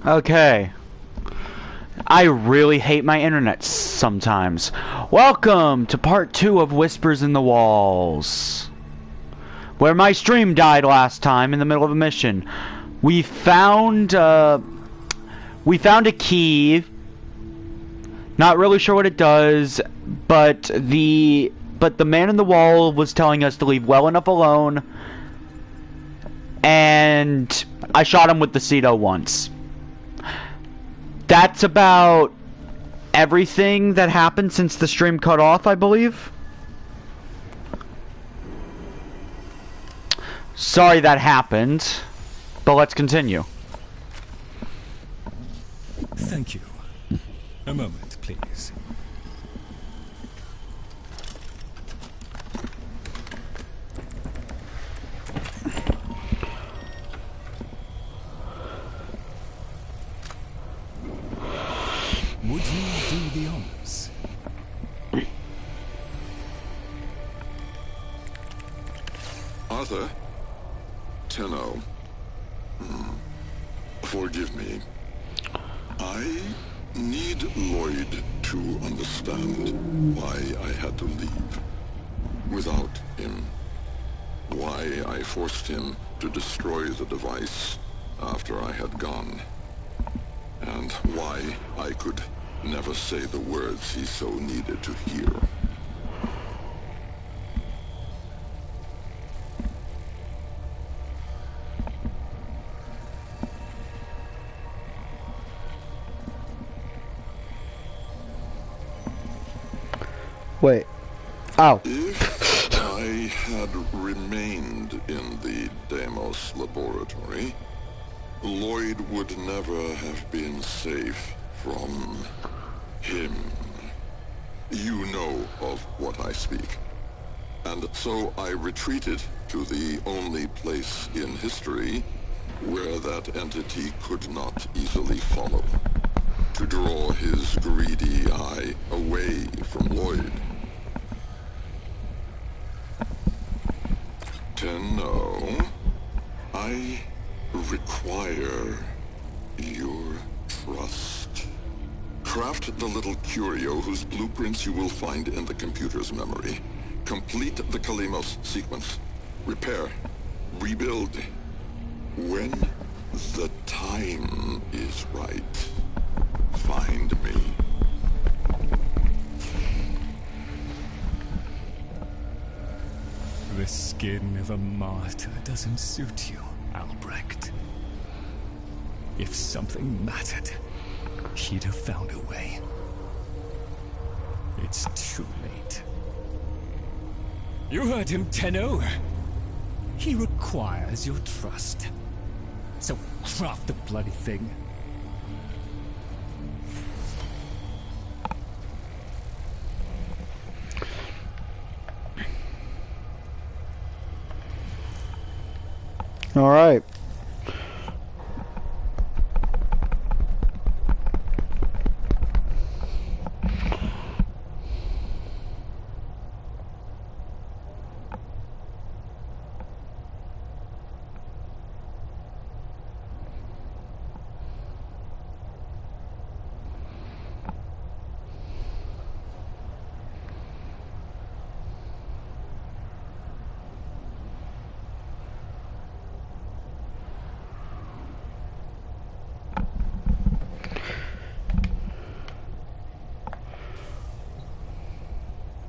Okay. I really hate my internet sometimes. Welcome to part 2 of Whispers in the Walls, where my stream died last time in the middle of a mission. We found a key. Not really sure what it does, but the man in the wall was telling us to leave well enough alone, and I shot him with the Ceto once. That's about everything that happened since the stream cut off, I believe. Sorry that happened, but let's continue. Thank you. A moment, please. Would you do the honors? Arthur? Tenno. Forgive me. I need Loid to understand why I had to leave without him. Why I forced him to destroy the device after I had gone. And why I could never say the words he so needed to hear. Wait. Oh. If I had remained in the Deimos laboratory, Loid would never have been safe from him. You know of what I speak. And so I retreated to the only place in history where that entity could not easily follow, to draw his greedy eye away from Loid. Tenno, I require your trust. Craft the little curio whose blueprints you will find in the computer's memory. Complete the Kalimos sequence. Repair. Rebuild. When the time is right, find me. The skin of a martyr doesn't suit you, Albrecht. If something mattered, he'd have found a way. It's too late. You heard him, Tenno. He requires your trust. So craft the bloody thing. All right.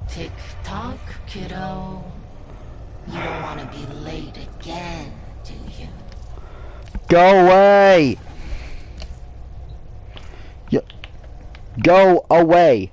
Tick-tock, kiddo. You don't want to be late again, do you? Go away! Go away!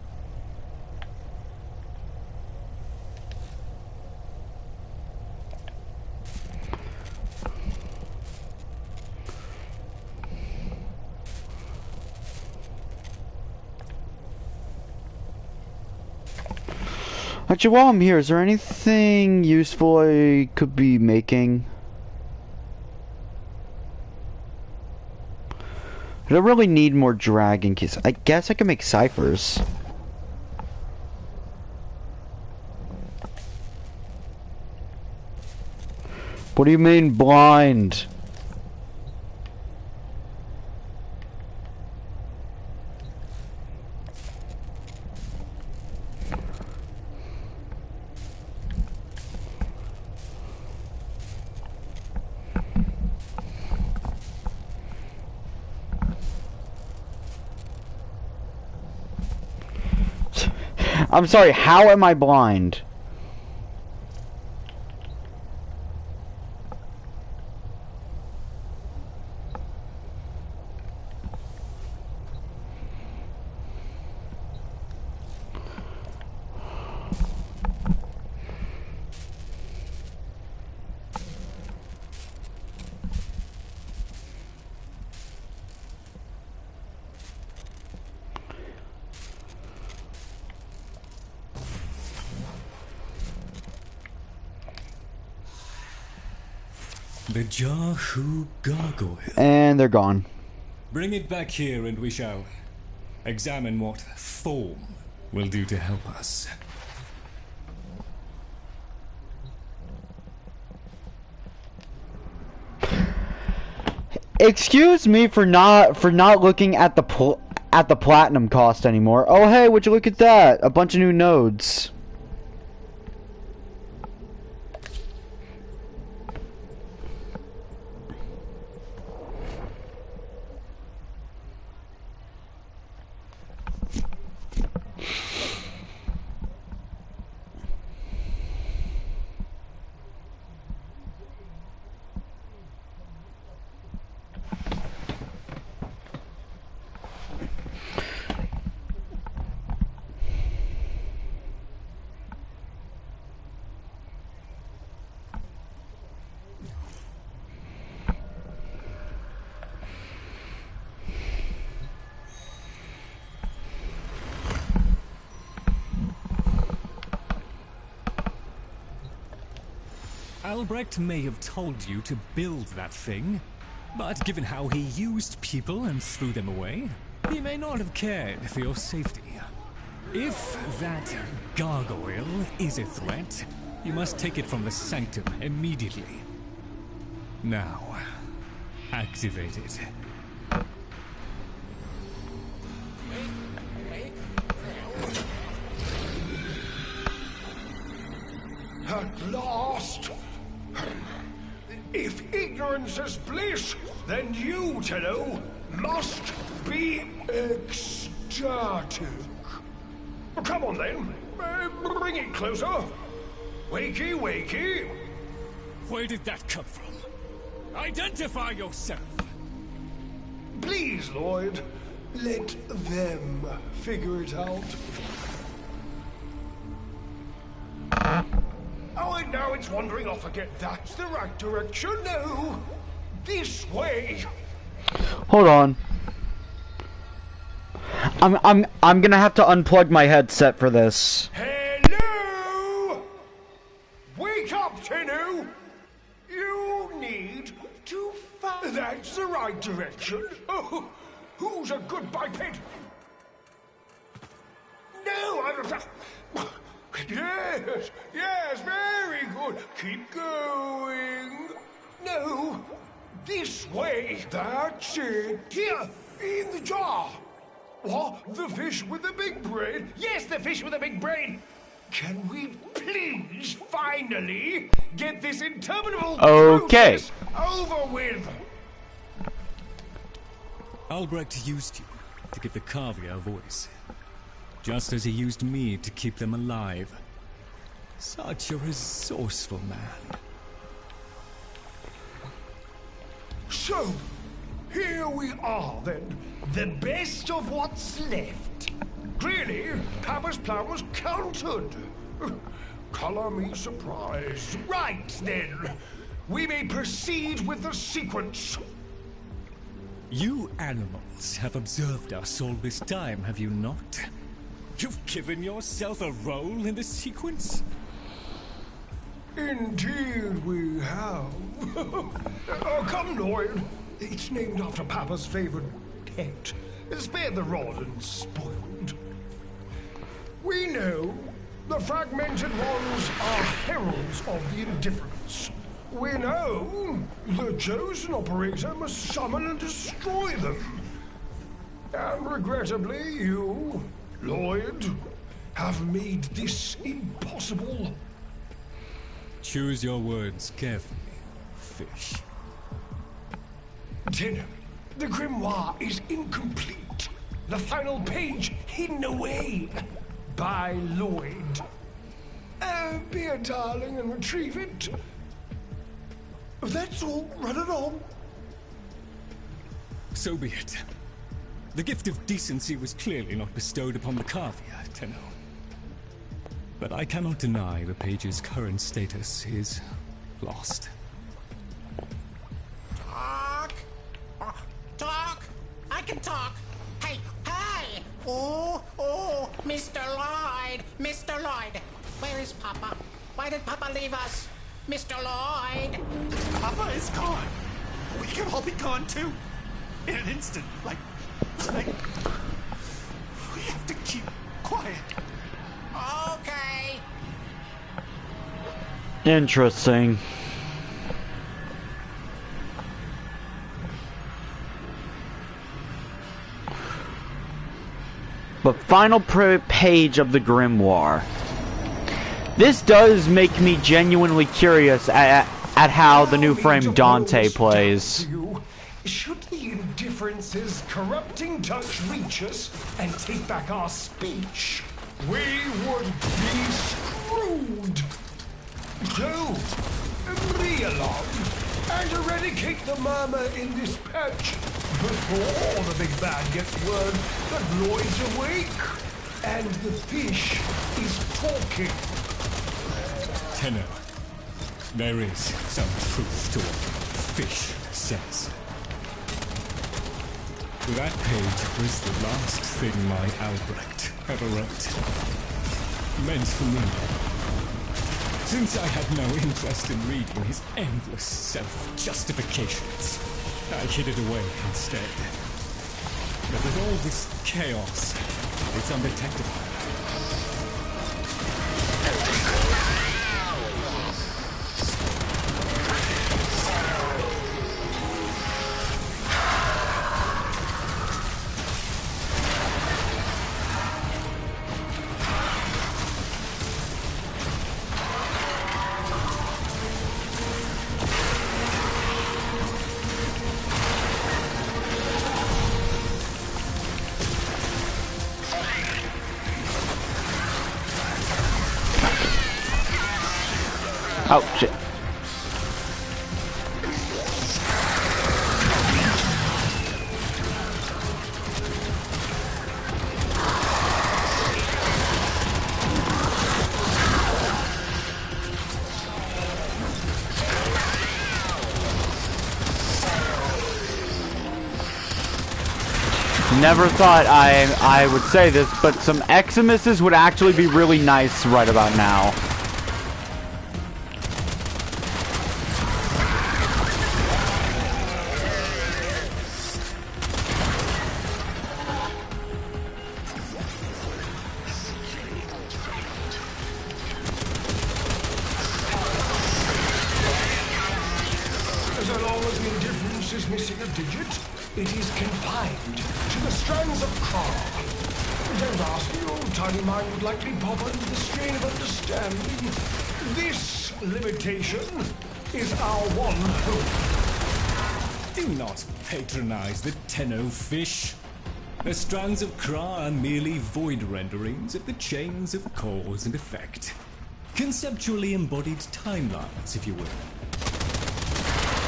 Actually, while I'm here, is there anything useful I could be making? I don't really need more dragon keys. I guess I can make ciphers. What do you mean blind? I'm sorry, how am I blind? The Jahu gargoyle. And they're gone. Bring it back here and we shall examine what form will do to help us. Excuse me for not looking at the platinum cost anymore. Oh hey, would you look at that? A bunch of new nodes. Albrecht may have told you to build that thing, but given how he used people and threw them away, he may not have cared for your safety. If that gargoyle is a threat, you must take it from the sanctum immediately. Now, activate it. At last! If ignorance is bliss, then you, Tenno, must be ecstatic. Come on then, bring it closer. Wakey, wakey. Where did that come from? Identify yourself! Please, Loid, let them figure it out. Oh, and now it's wandering off again. That's the right direction. No, this way. Hold on. I'm gonna have to unplug my headset for this. Hello! Wake up, Tenno! You need to find... That's the right direction. Oh, who's a good biped? No, I'm... Yes, yes, very good. Keep going. No, this way. That's it. Here, in the jar. What? The fish with the big brain? Yes, the fish with the big brain. Can we please finally get this interminable process over with? Albrecht used you to give the Cavia a voice, just as he used me to keep them alive. Such a resourceful man. So, here we are then. The best of what's left. Clearly, Papa's plan was countered. Color me surprised. Right then. We may proceed with the sequence. You animals have observed us all this time, have you not? You've given yourself a role in the sequence? Indeed we have. Oh, come, Loid. It's named after Papa's favorite pet. Spared the rod and spoiled. We know the fragmented ones are heralds of the indifference. We know the chosen operator must summon and destroy them. And regrettably, you, Loid, have made this impossible. Choose your words carefully, fish. Tenno, the grimoire is incomplete. The final page hidden away. by Loid. Be a darling and retrieve it. That's all. Run along. So be it. The gift of decency was clearly not bestowed upon the Carvia, Tenno. But I cannot deny the page's current status is lost. Talk? Talk? I can talk. Hey, hey! Oh, Mr. Loid! Mr. Loid! Where is Papa? Why did Papa leave us? Mr. Loid! Papa is gone. We can all be gone too. In an instant. Like... We have to keep quiet. Okay. Interesting. But final page of the grimoire. This does make me genuinely curious at how the new frame Dante plays. Should the indifferences corrupting touch reach us and take back our speech, we would be screwed. So, be along and eradicate the murmur in this patch before the big bad gets word that Loid's awake and the fish is talking. Tenno, there is some truth to what fish says. That page was the last thing my Albrecht ever wrote. Meant for me. Since I had no interest in reading his endless self-justifications, I hid it away instead. But with all this chaos, it's undetectable. Oh, shit. Never thought I would say this, but some Eximuses would actually be really nice right about now. So long as the indifference is missing a digit, it is confined to the strands of Kra. Don't ask me, your tiny mind would likely pop under the strain of understanding. This limitation is our one hope. Do not patronize the Tenno fish. The strands of Kra are merely void renderings of the chains of cause and effect. Conceptually embodied timelines, if you will.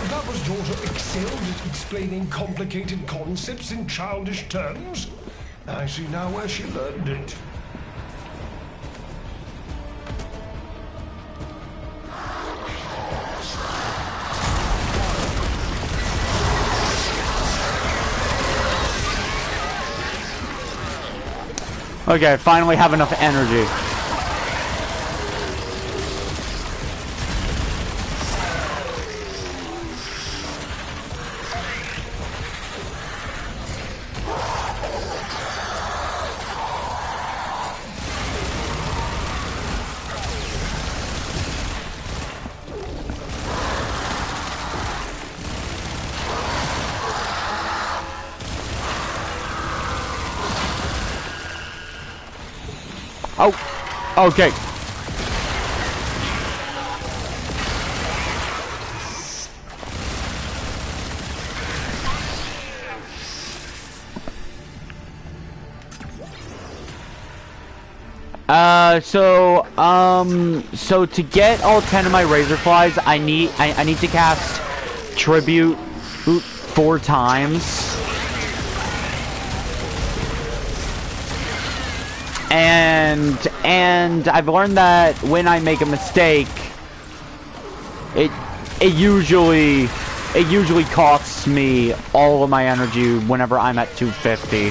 Papa's daughter excelled at explaining complicated concepts in childish terms. I see now where she learned it. Okay, I finally have enough energy. Oh, okay. So to get all 10 of my razor flies, I need to cast tribute 4 times. And I've learned that when I make a mistake, it usually costs me all of my energy whenever I'm at 250.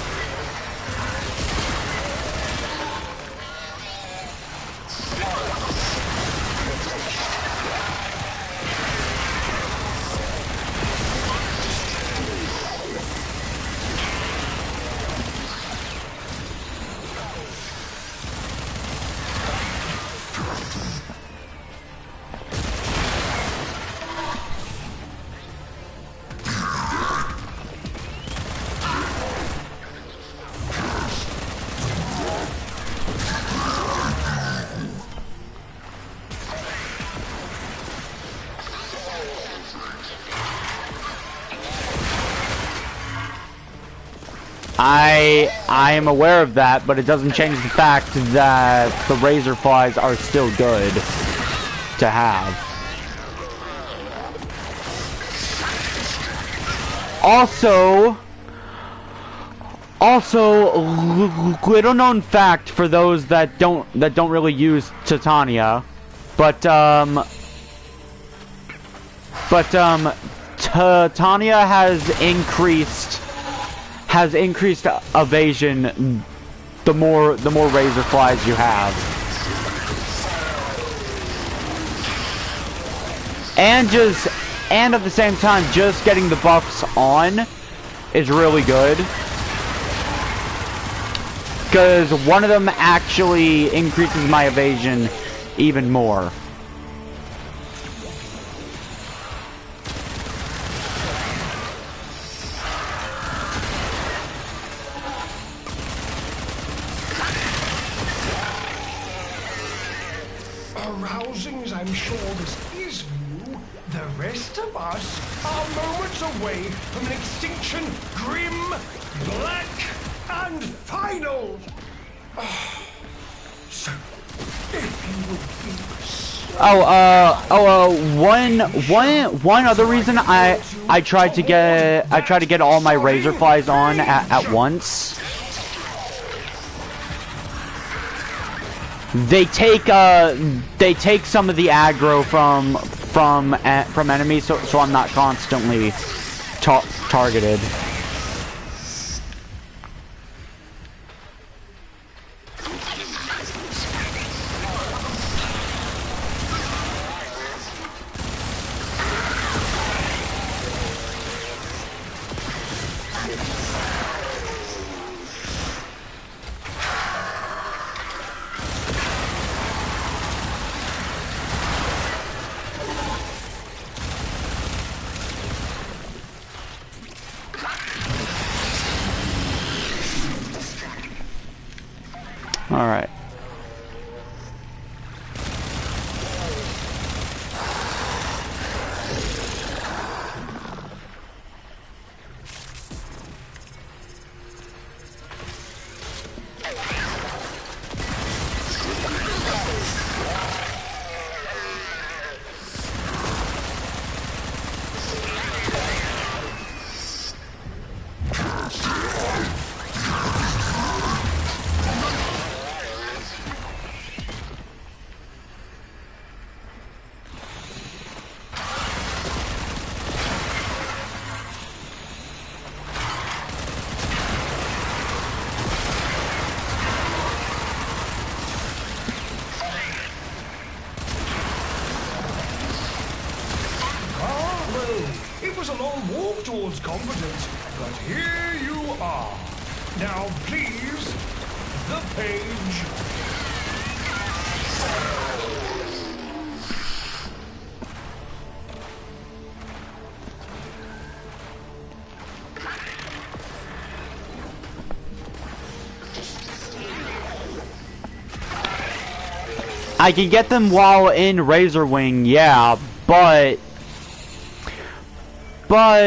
I am aware of that, but it doesn't change the fact that the razor flies are still good to have. Also, little known fact for those that don't really use Titania, but Titania has increased evasion the more razor flies you have. And at the same time, just getting the buffs on is really good. Because one of them actually increases my evasion even more. Arousing as I'm sure this is for you, the rest of us are moments away from an extinction grim, black, and final. So, if you would be one other reason I tried to get all my razor flies on at once. They take some of the aggro from enemies, so I'm not constantly targeted. All right. It was a long walk towards competence, but here you are. Now, please, the page. I can get them while in Razor Wing, yeah, but How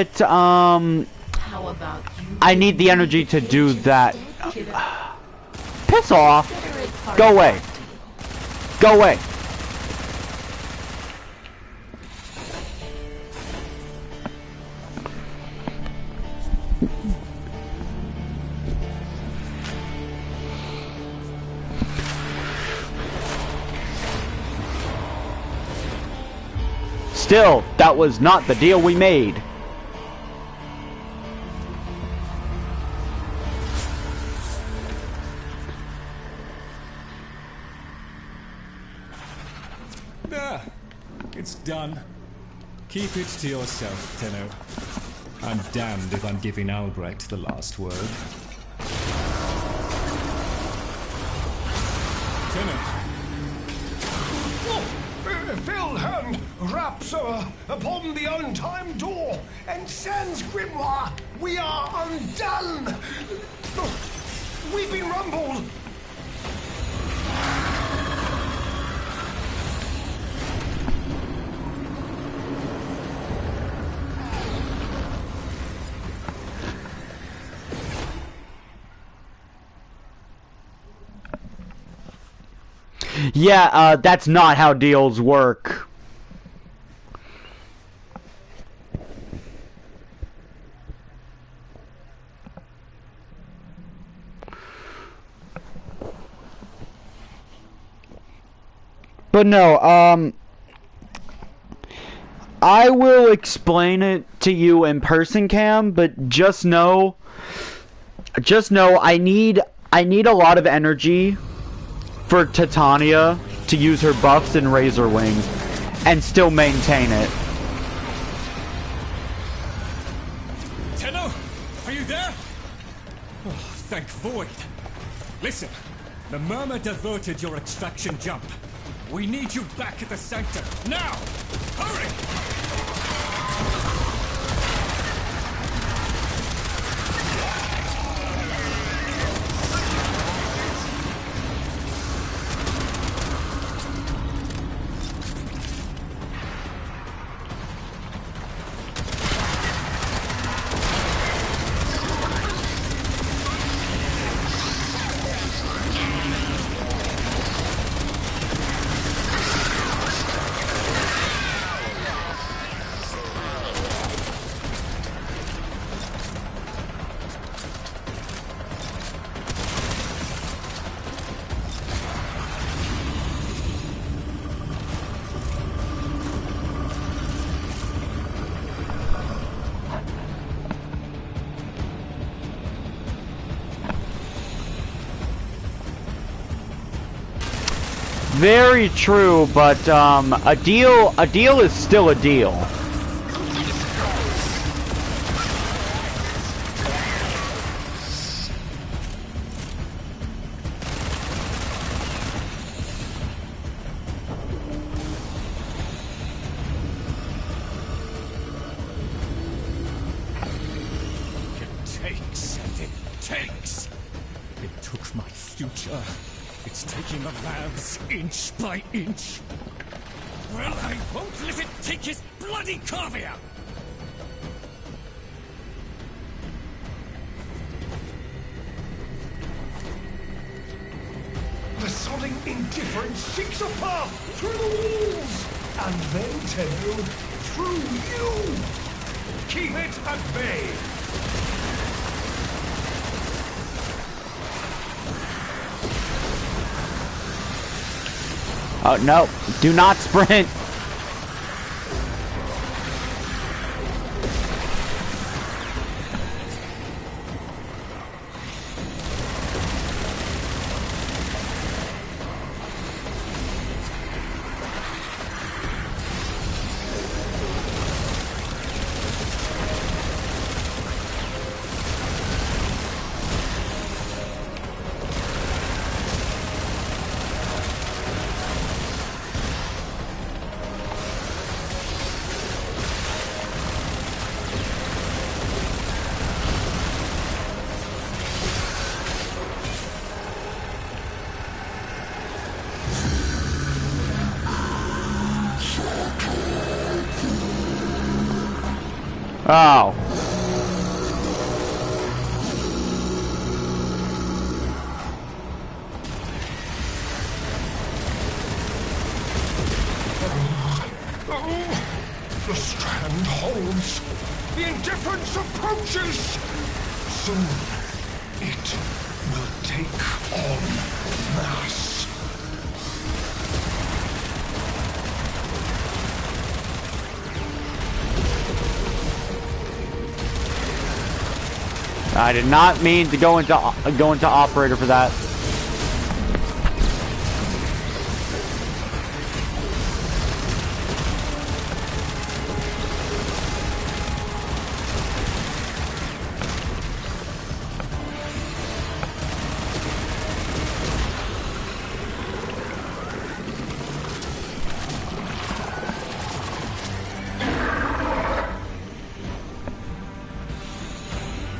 about you I need the energy to do that. Piss off. Go away. Go away. Still, that was not the deal we made. There. It's done. Keep it to yourself, Tenno. I'm damned if I'm giving Albrecht the last word. Tenno. Filled hand raps upon the untimed door, and sans grimoire, we are undone. We've been rumbled. Yeah, that's not how deals work. But no, I will explain it to you in person, Cam, but just know I need a lot of energy for Titania to use her buffs and Razor Wings and still maintain it. Tenno, are you there? Oh, thank Void. Listen, the Murmur diverted your extraction jump. We need you back at the Sanctum, now! Hurry! Very true, but a deal is still a deal. Takes. It took my future. It's taking the labs inch by inch. Well, I won't let it take his bloody corvia! The sodding indifference seeks a path through the walls, and then, Tenno, through you. Keep it at bay. Oh no, do not sprint. Oh. The strand holds. The indifference approaches. Soon, it will take on mass. I did not mean to go into operator for that.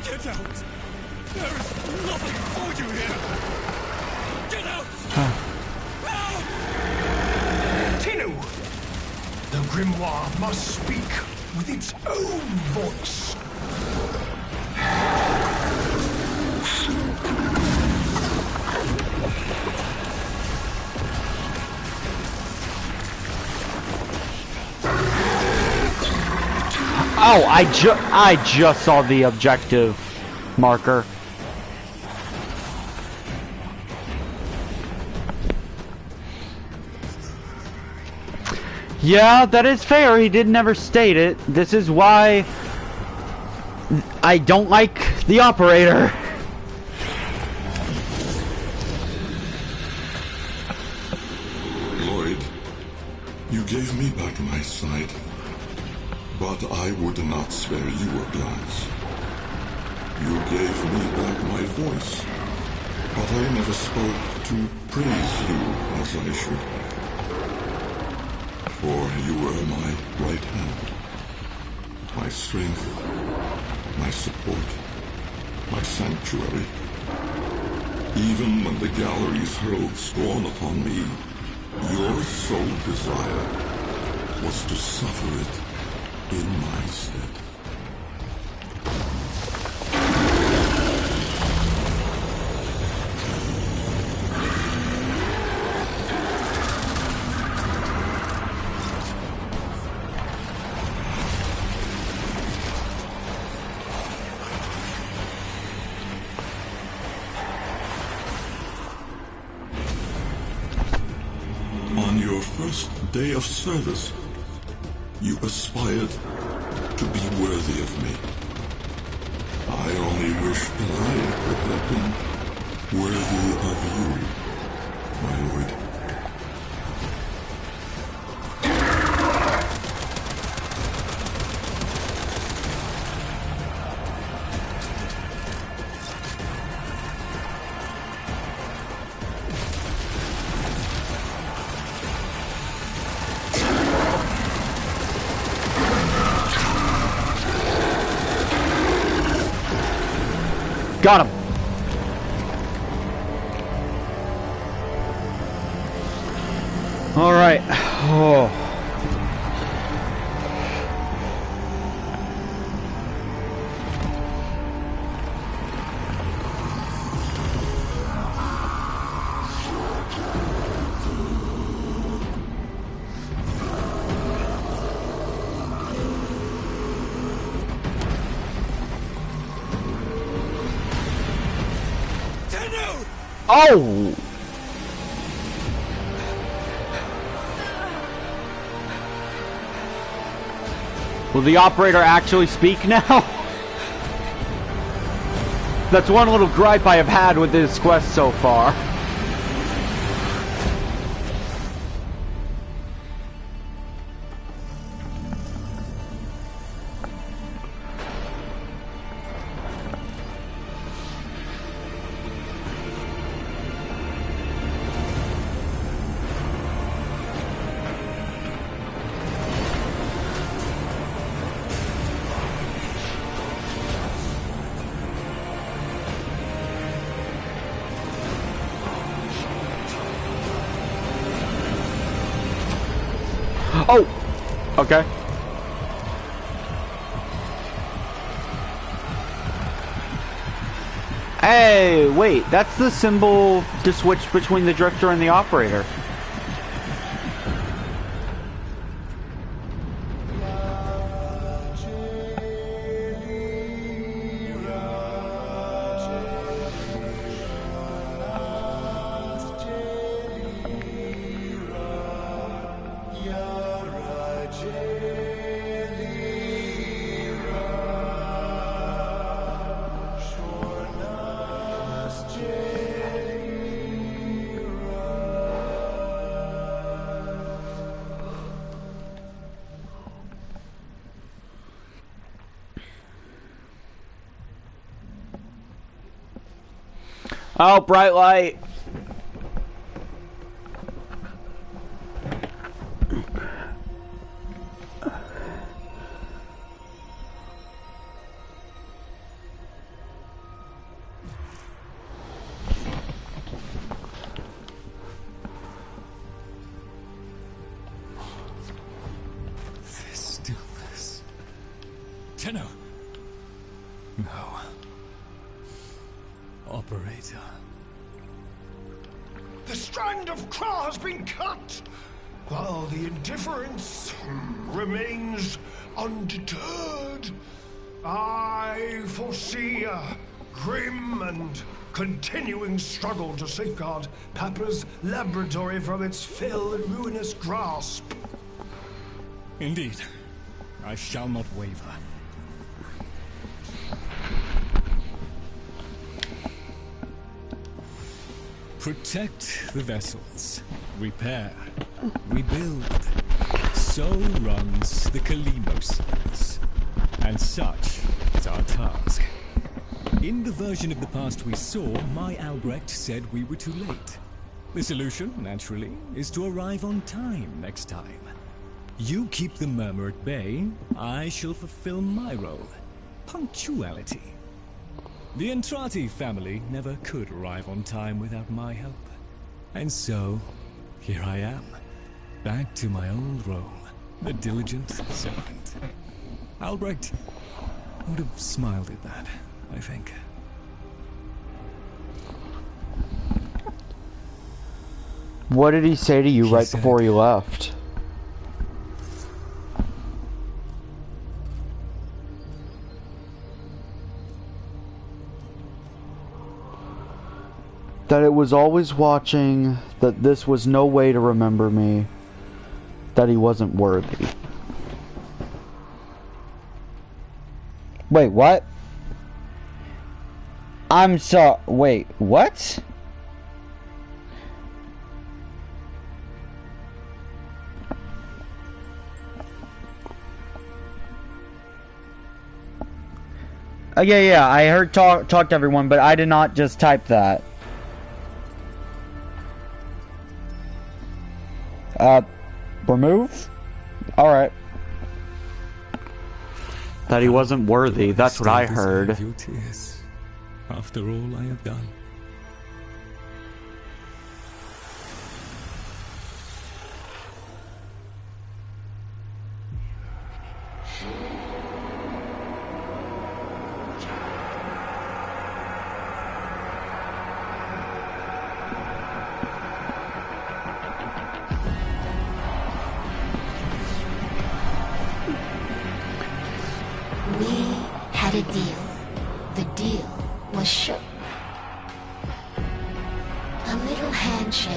Get out! There is nothing for you here! Get out! Tinu! The grimoire must speak with its own voice. Oh, I just saw the objective marker. Yeah, that is fair. He did never state it. This is why I don't like the operator. Loid, you gave me back my sight, but I would not spare you a glance. You gave me back my voice, but I never spoke to praise you as I should have. For you were my right hand, my strength, my support, my sanctuary. Even when the galleries hurled scorn upon me, your sole desire was to suffer it in my stead. On your first day of service, you aspired to be worthy of me. I only wish that I could have been worthy of you, my lord. Got him. All right. Oh. Oh! Will the operator actually speak now? That's one little gripe I have had with this quest so far. Oh! Okay. Hey, wait, that's the symbol to switch between the drifter and the operator. Oh, bright light. This stillness. Tenno. No. Operator. The strand of claw has been cut, while the indifference remains undeterred. I foresee a grim and continuing struggle to safeguard Papa's laboratory from its fell and ruinous grasp. Indeed. I shall not waver. Protect the vessels. Repair. Rebuild. So runs the Kalimo series. And such is our task. In the version of the past we saw, my Albrecht said we were too late. The solution, naturally, is to arrive on time next time. You keep the murmur at bay, I shall fulfill my role. Punctuality. The Entrati family never could arrive on time without my help. And so, here I am, back to my old role, the diligent servant. Albrecht would have smiled at that, I think. What did he say to you He right said, before he left? That it was always watching, that this was no way to remember me, that he wasn't worthy. Wait, what? I'm so... Wait, what? Yeah, I heard talk to everyone, but I did not just type that. Remove? Alright. That he wasn't worthy, that's what I Still heard. deserve your tears, after all I have done. We had a deal. The deal was shook. A little handshake,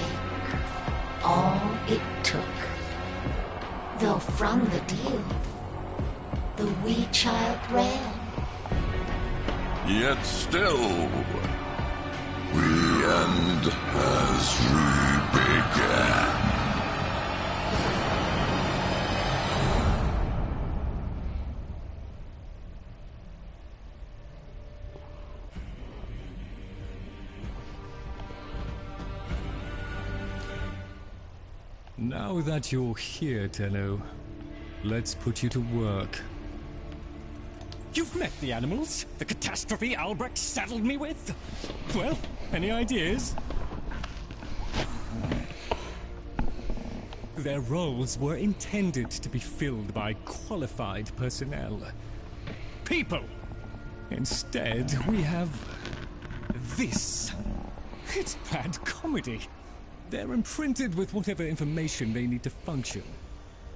all it took. Though from the deal, the wee child ran. Yet still, the end has re-began. Now that you're here, Tenno, let's put you to work. You've met the animals? The catastrophe Albrecht saddled me with? Well, any ideas? Their roles were intended to be filled by qualified personnel. People! Instead, we have... this. It's bad comedy. They're imprinted with whatever information they need to function,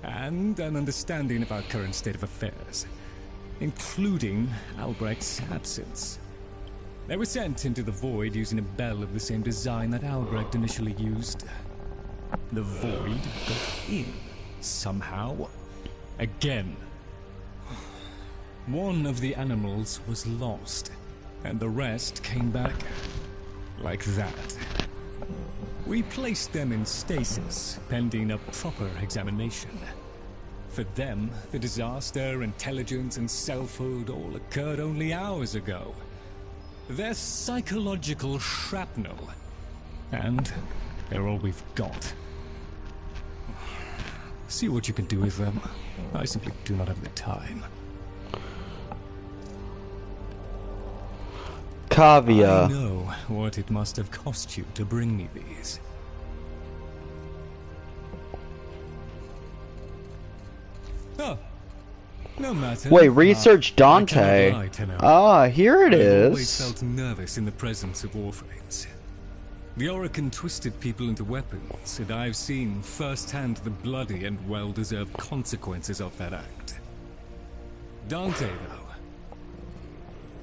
and an understanding of our current state of affairs, including Albrecht's absence. They were sent into the Void using a bell of the same design that Albrecht initially used. The Void got in, somehow. Again. One of the animals was lost, and the rest came back like that. We placed them in stasis, pending a proper examination. For them, the disaster, intelligence, and selfhood all occurred only hours ago. They're psychological shrapnel. And they're all we've got. See what you can do with them. I simply do not have the time. Cavia. I know what it must have cost you to bring me these. Oh, no matter. Wait, research Dante. Ah, here it I always is. felt nervous in the presence of Warframes. The Orokin twisted people into weapons, and I've seen firsthand the bloody and well-deserved consequences of that act. Dante, though.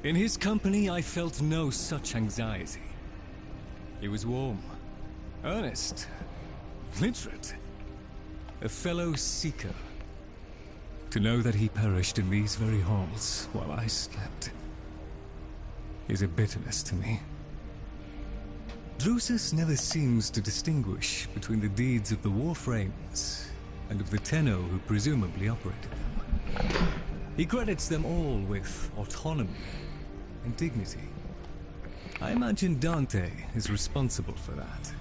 In his company, I felt no such anxiety. He was warm, earnest, literate, a fellow seeker. To know that he perished in these very halls while I slept is a bitterness to me. Drusus never seems to distinguish between the deeds of the Warframes and of the Tenno who presumably operated them. He credits them all with autonomy and dignity. I imagine Dante is responsible for that.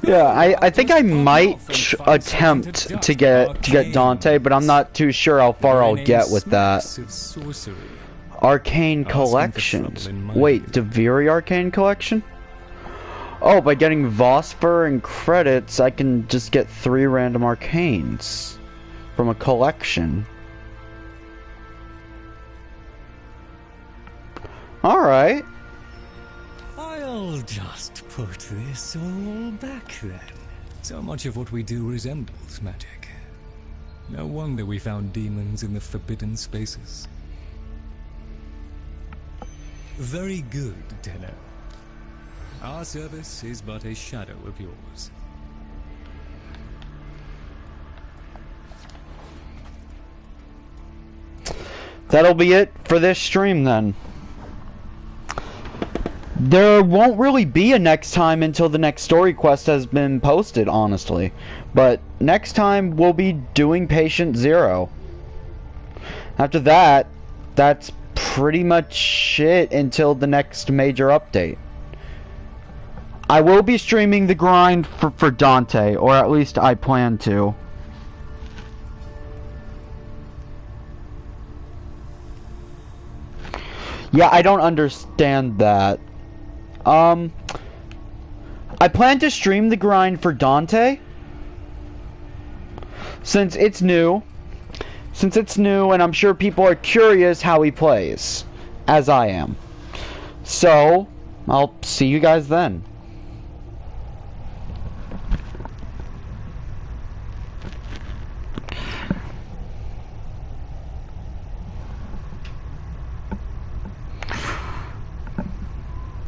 Yeah, I think I might attempt to get Dante, but I'm not too sure how far I'll get with that. Arcane Collection. Wait, Deviri Arcane Collection? Oh, by getting Vosper and credits, I can just get 3 random arcanes from a collection. Alright. I'll just put this all back then. So much of what we do resembles magic. No wonder we found demons in the forbidden spaces. Very good, Tenno. Our service is but a shadow of yours. That'll be it for this stream then. There won't really be a next time until the next story quest has been posted, honestly. But next time we'll be doing Patient Zero. After that, that's pretty much it until the next major update. I will be streaming the grind for Dante, or at least I plan to. Yeah, I don't understand that. I plan to stream the grind for Dante since it's new and I'm sure people are curious how he plays, as I am. So, I'll see you guys then.